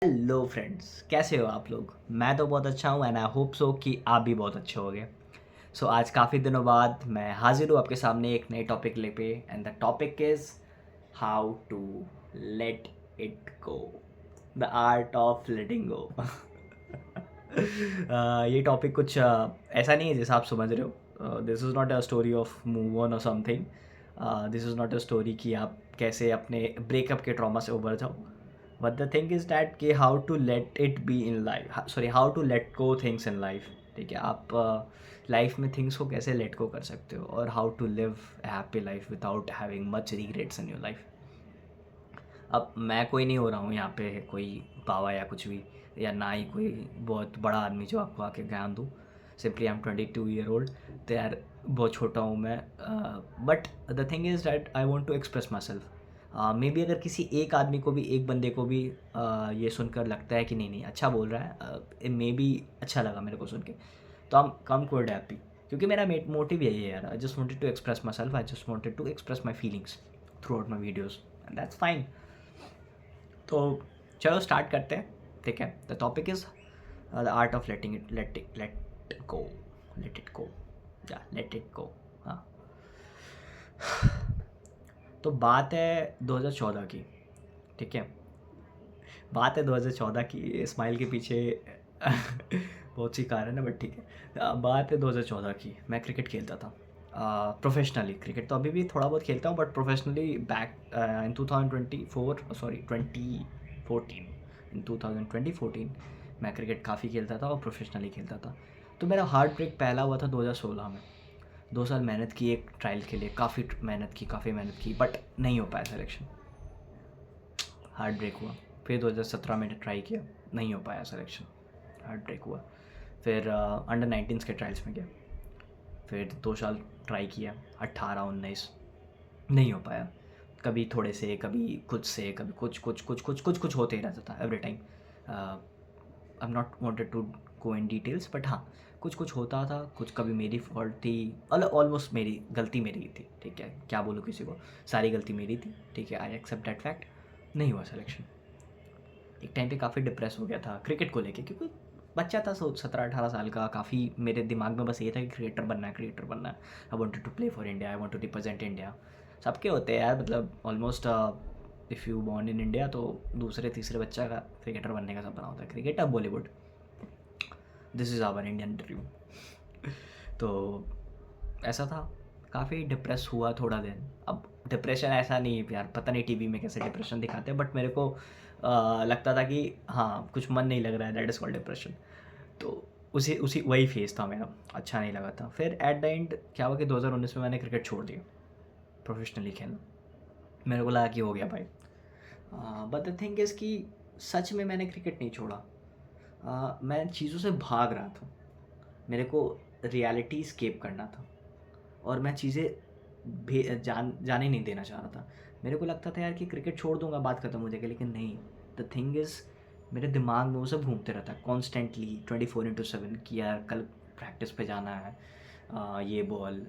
Hello friends, कैसे हो आप लोग। मैं तो बहुत अच्छा हूँ एंड आई होप सो कि आप भी बहुत अच्छे होगे। सो आज काफ़ी दिनों बाद मैं हाजिर हूँ आपके सामने एक नए टॉपिक लेके and the topic is how to let it go, the art of letting go. ये टॉपिक कुछ ऐसा नहीं है जैसा आप समझ रहे हो। This is not a story of move on और something. This is not a story कि आप कैसे अपने ब्रेकअप के ट्रॉमा से उबर जाओ। But the thing is that कि how to let it be in life, sorry how to let go things in life. ठीक है, आप लाइफ में थिंग्स को कैसे लेट गो कर सकते हो और how to live happy life without having much regrets in your life. अब मैं कोई नहीं हो रहा हूँ यहाँ पे कोई बाबा या कुछ भी, या ना ही कोई बहुत बड़ा आदमी जो आपको आके ज्ञान दूँ। Simply I am 22 year old, तो यार बहुत छोटा हूँ मैं। But the thing is that I want to express myself. Maybe अगर किसी एक आदमी को भी, एक बंदे को भी ये सुनकर लगता है कि नहीं नहीं अच्छा बोल रहा है, मे बी अच्छा लगा मेरे को सुन के, तो I am come quite happy. क्योंकि मेरा मोटिव यही है यार, I just wanted to express myself, I just wanted to express my feelings throughout my videos and that's fine. तो चलो स्टार्ट करते हैं। ठीक है, the topic is the art of letting it let go, let it go, या let it गो। हाँ, तो बात है 2014 की। ठीक है, बात है 2014 की। स्माइल के पीछे बहुत सी कारण है, बट ठीक है। बात है 2014 की। मैं क्रिकेट खेलता था प्रोफेशनली। क्रिकेट तो अभी भी थोड़ा बहुत खेलता हूँ, but professionally back in 2024, sorry 2014, इन 2014 मैं क्रिकेट काफ़ी खेलता था और प्रोफेशनली खेलता था। तो मेरा हार्ट ब्रेक पहला हुआ था 2016 में। 2 साल मेहनत की एक ट्रायल के लिए, काफ़ी मेहनत की, बट नहीं हो पाया सिलेक्शन। हार्ट ब्रेक हुआ। फिर 2017 में ट्राई किया, नहीं हो पाया सिलेक्शन, हार्ट ब्रेक हुआ। फिर अंडर 19 के ट्रायल्स में गया, फिर 2 साल ट्राई किया, 18 19, नहीं हो पाया। कभी थोड़े से, कभी कुछ से, कभी कुछ होते ही रहता था every time. I am not wanted to go in details, but हाँ, कुछ होता था, कुछ कभी मेरी फॉल्ट थी, ऑलमोस्ट मेरी गलती मेरी ही थी। ठीक है, क्या बोलूँ किसी को, सारी गलती मेरी थी। ठीक है, आई एक्सेप्ट दैट फैक्ट। नहीं हुआ सिलेक्शन। एक टाइम पे काफ़ी डिप्रेस हो गया था क्रिकेट को लेके, क्योंकि बच्चा था, 17 18 साल का। काफ़ी मेरे दिमाग में बस ये था कि क्रिकेटर बनना है, क्रिकेटर बनना है। I wanted to play for India, I want to represent India. सबके होते हैं यार, मतलब almost if you born in India तो दूसरे तीसरे बच्चा का क्रिकेटर बनने का सपना होता है। क्रिकेट अब Bollywood, this is our Indian dream. तो ऐसा था, काफ़ी डिप्रेस हुआ थोड़ा दिन। अब डिप्रेशन ऐसा नहीं है यार, पता नहीं टीवी में कैसे डिप्रेशन दिखाते हैं, बट मेरे को लगता था कि हाँ कुछ मन नहीं लग रहा है, दैट इज़ कॉल्ड डिप्रेशन। तो उसी उसी वही फेज़ था मेरा, अच्छा नहीं लगा था। फिर एट द एंड क्या हुआ कि 2019 में मैंने क्रिकेट छोड़ दिया, प्रोफेशनली खेलना। मेरे को लगा कि हो गया भाई। बट द थिंग इज़ कि सच में मैंने क्रिकेट नहीं छोड़ा। मैं चीज़ों से भाग रहा था, मेरे को रियलिटी स्केप करना था, और मैं चीज़ें जाने नहीं देना चाह रहा था। मेरे को लगता था यार कि क्रिकेट छोड़ दूंगा, बात खत्म हो जाएगी, लेकिन नहीं। द थिंग इज़, मेरे दिमाग में वो सब घूमते रहता है कॉन्स्टेंटली 24/7 कि यार कल प्रैक्टिस पे जाना है, ये बॉल,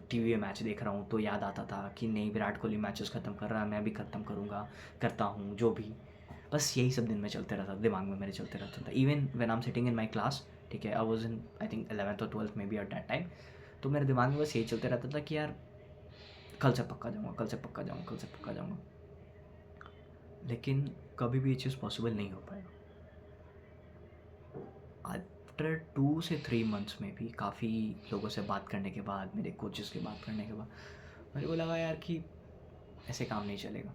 टीवी में मैच देख रहा हूँ तो याद आता था कि नहीं विराट कोहली मैचेस ख़त्म कर रहा है, मैं भी ख़त्म करूँगा, करता हूँ जो भी। बस यही सब दिन में चलते रहता था, दिमाग में मेरे चलते रहता था। Even when I am sitting in my class, ठीक है, I was in I think 11th और 12th में बी एट दैट टाइम। तो मेरे दिमाग में बस यही चलते रहता था कि यार कल से पक्का जाऊँगा, कल से पक्का जाऊँगा, कल से पक्का जाऊँगा। लेकिन कभी भी ये चीज़ पॉसिबल नहीं हो पाया। आफ्टर 2 से 3 मंथ्स में भी काफ़ी लोगों से बात करने के बाद, मेरे कोचेस के बात करने के बाद, मेरे को लगा यार कि ऐसे काम नहीं चलेगा।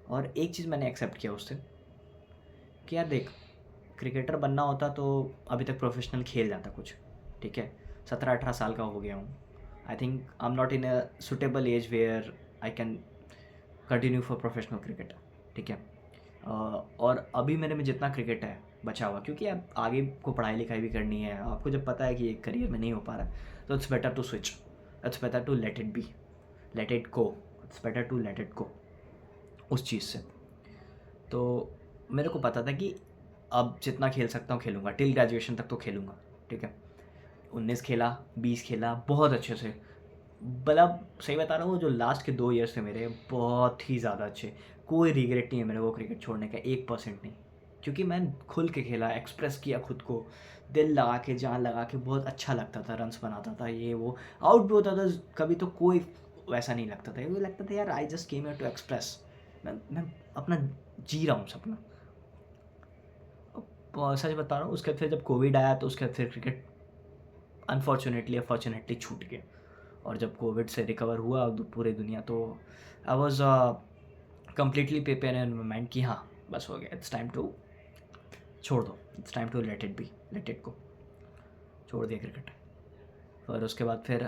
और एक चीज़ मैंने एक्सेप्ट किया उससे कि यार देख, क्रिकेटर बनना होता तो अभी तक प्रोफेशनल खेल जाता कुछ। ठीक है, 17 18 साल का हो गया हूँ। I think I am not in a suitable age where I can continue for professional cricket. ठीक है, और अभी मेरे में जितना क्रिकेट है बचा हुआ, क्योंकि अब आगे को पढ़ाई लिखाई भी करनी है, आपको जब पता है कि एक करियर में नहीं हो पा रहा है, तो it's better to switch, it's better to let it be, let it go, it's better to let it go उस चीज़ से। तो मेरे को पता था कि अब जितना खेल सकता हूँ खेलूँगा, टिल ग्रेजुएशन तक तो खेलूँगा। ठीक है, 19 खेला, 20 खेला बहुत अच्छे से। मतलब सही बता रहा हूँ, जो लास्ट के 2 ईयर्स थे मेरे बहुत ही ज़्यादा अच्छे। कोई रिग्रेट नहीं है मेरे को क्रिकेट छोड़ने का, 1% नहीं। क्योंकि मैं खुल के खेला, एक्सप्रेस किया खुद को, दिल लगा के, जान लगा के, बहुत अच्छा लगता था, रन्स बनाता था, ये वो आउट भी होता था कभी, तो कोई वैसा नहीं लगता था, वो लगता था यार I just came here to express, मैं अपना जी रहा हूँ सपना। सच बता रहा हूँ, उसके बाद फिर जब कोविड आया तो उसके बाद फिर क्रिकेट अनफॉर्चुनेटली छूट गया। और जब कोविड से रिकवर हुआ पूरी दुनिया, तो I was completely prepare in mind कि हाँ बस हो गया, इट्स टाइम टू छोड़ दो, it's time to let it be, let it go, छोड़ दिया क्रिकेट। और उसके बाद फिर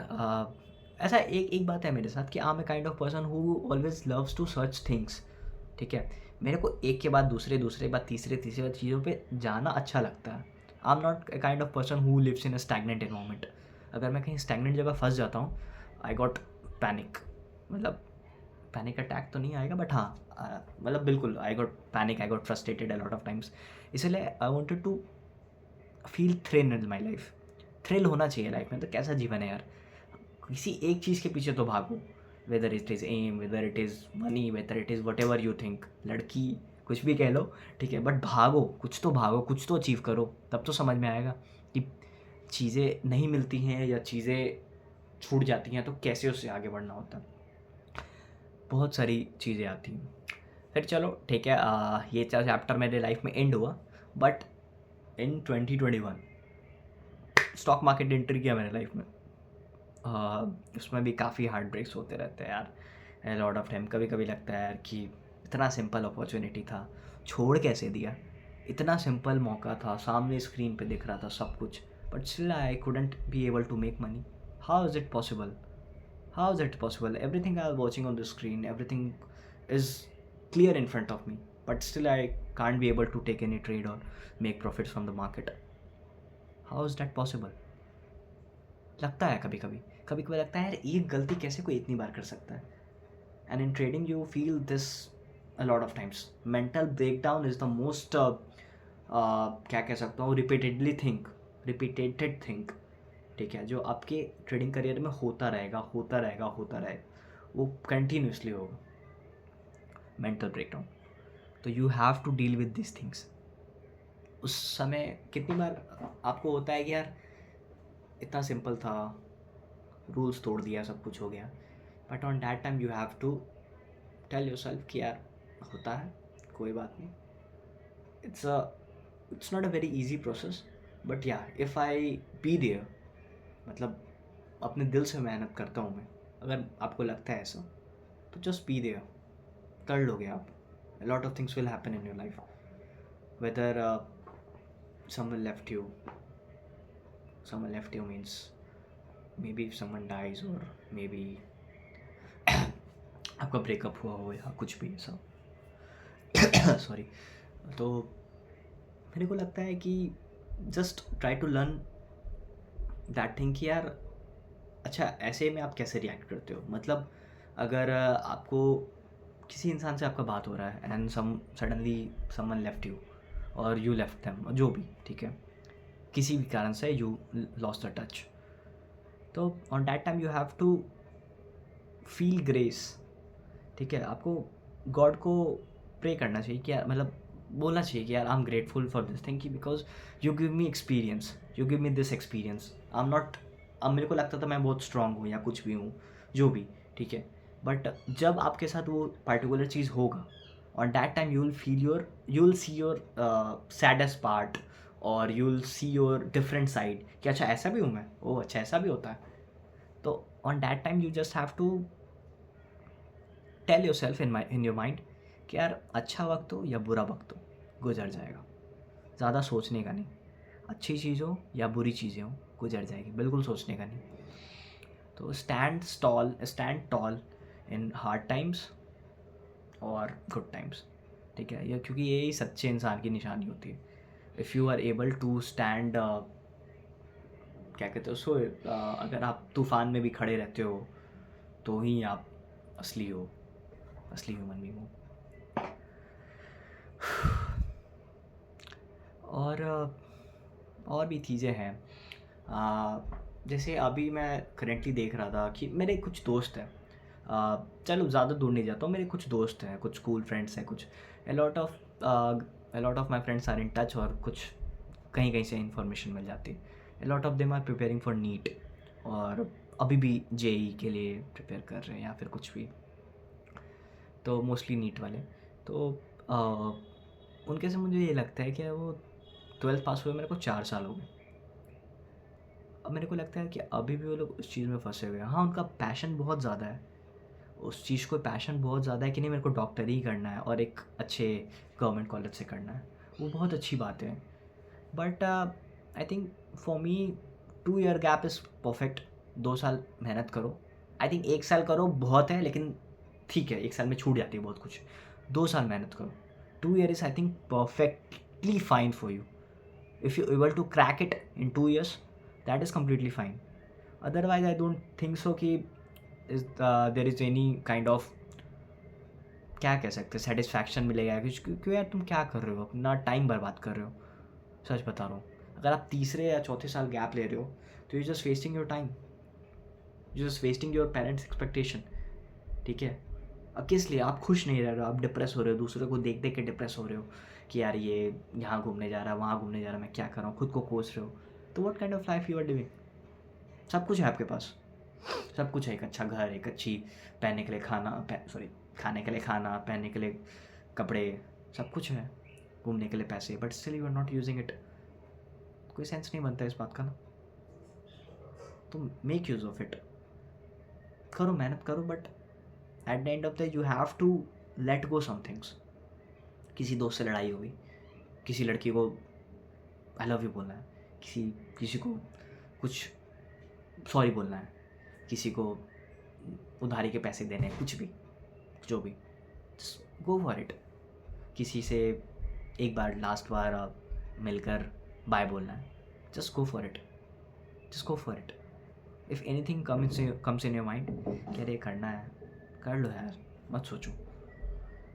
ऐसा एक बात है मेरे साथ कि I am a kind of person who always loves to search things, ठीक है। मेरे को एक के बाद दूसरे बाद तीसरे बाद चीज़ों पे जाना अच्छा लगता है। I am not a kind of person who lives in a stagnant environment. अगर मैं कहीं स्टैगनेंट जगह फंस जाता हूँ, आई गॉट पैनिक, मतलब पैनिक अटैक तो नहीं आएगा बट हाँ मतलब बिल्कुल I got panic, I got frustrated a lot of times. इसलिए I wanted to feel thrill in my life. Thrill होना चाहिए लाइफ में, तो कैसा जीवन है यार, किसी एक चीज़ के पीछे तो भागो, whether it is aim, whether it is money, whether it is whatever you think, लड़की कुछ भी कह लो, ठीक है, बट भागो, कुछ तो भागो, कुछ तो अचीव करो, तब तो समझ में आएगा कि चीज़ें नहीं मिलती हैं या चीज़ें छूट जाती हैं तो कैसे उससे आगे बढ़ना होता है। बहुत सारी चीज़ें आती हैं। फिर चलो ठीक है, ये चैप्टर मेरे लाइफ में एंड हुआ, but in 2021 stock market entry किया मैंने लाइफ में। उसमें भी काफ़ी हार्ट ब्रेक्स होते रहते हैं यार, लॉट ऑफ टाइम। कभी कभी लगता है यार कि इतना सिंपल अपॉर्चुनिटी था, छोड़ कैसे दिया, इतना सिंपल मौका था, सामने स्क्रीन पे दिख रहा था सब कुछ, but still I couldn't be able to make money. How is it possible, how is it possible, everything I watching on the screen, everything is clear in front of me, but still I can't be able to take any trade or make profits from the market. How is that possible? लगता है कभी कभी लगता है यार एक गलती कैसे कोई इतनी बार कर सकता है। And in trading you feel this a lot of times. Mental breakdown is the most क्या कह सकता हूँ, रिपीटेटेड थिंक, ठीक है, जो आपके ट्रेडिंग करियर में होता रहेगा, वो कंटिन्यूसली होगा, मेंटल ब्रेकडाउन। तो you have to deal with this things. उस समय कितनी बार आपको होता है कि यार इतना सिंपल था, रूल्स तोड़ दिया, सब कुछ हो गया, but on that time you have to tell yourself कि यार होता है, कोई बात नहीं, it's not a very easy process, but या इफ़ आई बी देयर, मतलब अपने दिल से मेहनत करता हूँ मैं, अगर आपको लगता है ऐसा तो जस्ट बी देयर, कर लोगे आप। A lot of things will happen in your life, whether someone left you means maybe if someone dies or maybe आपका ब्रेकअप हुआ हो या कुछ भी ऐसा सॉरी। तो मेरे को लगता है कि just try to learn that thing कि यार अच्छा ऐसे में आप कैसे रिएक्ट करते हो। मतलब अगर आपको किसी इंसान से आपका बात हो रहा है and suddenly someone left you और यू लेफ्ट देम, जो भी, ठीक है, किसी भी कारण से यू लॉस्ट द टच, तो on that time you have to feel grace, ठीक है। आपको गॉड को प्रे करना चाहिए कि यार, मतलब बोलना चाहिए कि यार I am grateful for this thing, because you give me experience, you give me this experience. I am not, अब मेरे को लगता था मैं बहुत स्ट्रांग हूँ या कुछ भी हूँ, जो भी, ठीक है, बट जब आपके साथ वो पर्टिकुलर चीज़ होगा, on that time you will see your saddest part, और you will see your different side कि अच्छा ऐसा भी हूँ मैं, ओह अच्छा ऐसा भी होता है। तो on that time you just have to tell yourself in your mind कि यार अच्छा वक्त हो या बुरा वक्त हो, गुजर जाएगा, ज़्यादा सोचने का नहीं, अच्छी चीज़ हो या बुरी चीज़ें हो, गुजर जाएगी, बिल्कुल सोचने का नहीं। तो stand toll in hard times और गुड टाइम्स, ठीक है, ये क्योंकि यही सच्चे इंसान की निशानी होती है। If you are able to stand, क्या कहते हो, सो अगर आप तूफ़ान में भी खड़े रहते हो तो ही आप असली ह्यूमन बीइंग हो। और भी चीज़ें हैं, जैसे अभी मैं करेंटली देख रहा था कि मेरे कुछ दोस्त हैं, चलो ज़्यादा दूर नहीं जाता हूँ, मेरे कुछ दोस्त हैं, कुछ स्कूल फ्रेंड्स हैं, कुछ a lot of A lot of my friends are in touch और कुछ कहीं कहीं से इन्फॉर्मेशन मिल जाती है. A lot of them are preparing for NEET और अभी भी JEE के लिए प्रिपेयर कर रहे हैं या फिर कुछ भी. तो मोस्टली नीट वाले. तो उनके से मुझे ये लगता है कि वो 12th पास हुए मेरे को 4 साल हो गए. अब मेरे को लगता है कि अभी भी वो लोग उस चीज़ में फंसे हुए हैं. हाँ, उनका पैशन बहुत ज़्यादा है, उस चीज़ को पैशन बहुत ज़्यादा है कि नहीं मेरे को डॉक्टर ही करना है और एक अच्छे गवर्नमेंट कॉलेज से करना है. वो बहुत अच्छी बात है. But I think for me 2 year gap is perfect. 2 साल मेहनत करो. आई थिंक 1 साल करो बहुत है, लेकिन ठीक है 1 साल में छूट जाती है बहुत कुछ. 2 साल मेहनत करो. 2 year is I think perfectly fine for you. If you able to crack it in 2 years, that is completely fine. Otherwise I don't think so कि there is any kind of क्या कह सकते सेटिस्फैक्शन मिलेगा. क्योंकि यार तुम क्या कर रहे हो, अपना टाइम बर्बाद कर रहे हो. सच बता रहा हूँ, अगर आप तीसरे या चौथे साल गैप ले रहे हो तो you just wasting your time, you just wasting your parents expectation. ठीक है. अब किस लिए आप खुश नहीं रह रहे हो, आप डिप्रेस हो रहे हो, दूसरे को देख देख के डिप्रेस हो रहे हो कि यार ये यहाँ घूमने जा रहा है, वहाँ घूमने जा रहा है, मैं क्या कर रहा हूँ, खुद को कोस रहे हो. तो what kind of life you are living. सब कुछ है आपके पास, सब कुछ है. एक अच्छा घर, एक अच्छी पहनने के लिए खाना, खाने के लिए खाना, पहनने के लिए कपड़े, सब कुछ है. घूमने के लिए पैसे, but still you are not using it. कोई सेंस नहीं बनता इस बात का ना. तो मेक यूज़ ऑफ इट. करो, मेहनत करो, but at the end of the you have to let go some things. किसी दोस्त से लड़ाई हो गई, किसी लड़की को आई लव यू बोलना है, किसी को कुछ सॉरी बोलना है, किसी को उधारी के पैसे देने हैं, कुछ भी, जो भी, गो फॉर इट. किसी से एक बार लास्ट बार मिलकर बाय बोलना है, just go for it, just go for it. If anything comes in your mind कि अरे करना है, कर लो यार, मत सोचो.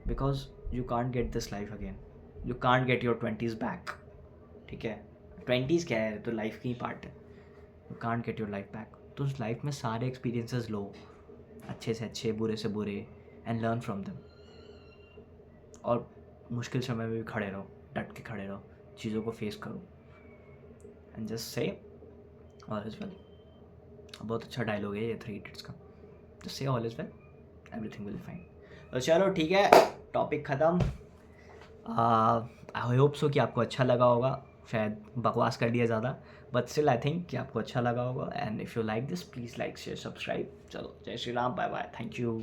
Because you can't get this life again. You can't get your 20s back. ठीक है, 20s क्या है, तो लाइफ की ही पार्ट है. You can't get your life back. तो उस लाइफ में सारे एक्सपीरियंसेस लो, अच्छे से अच्छे, बुरे से बुरे, एंड लर्न फ्रॉम देम. और मुश्किल समय में भी खड़े रहो, डट के खड़े रहो, चीज़ों को फेस करो, and just say all is well. बहुत अच्छा डायलॉग है ये 3 Idiots का. Just say all is well, everything will be fine. तो चलो ठीक है, टॉपिक ख़त्म. आई होप सो कि आपको अच्छा लगा होगा. शायद बकवास कर दिया ज़्यादा, बट स्टिल आई थिंक कि आपको अच्छा लगा होगा. And if you like this, please like, share, subscribe. चलो, जय Shri Ram, bye bye, thank you.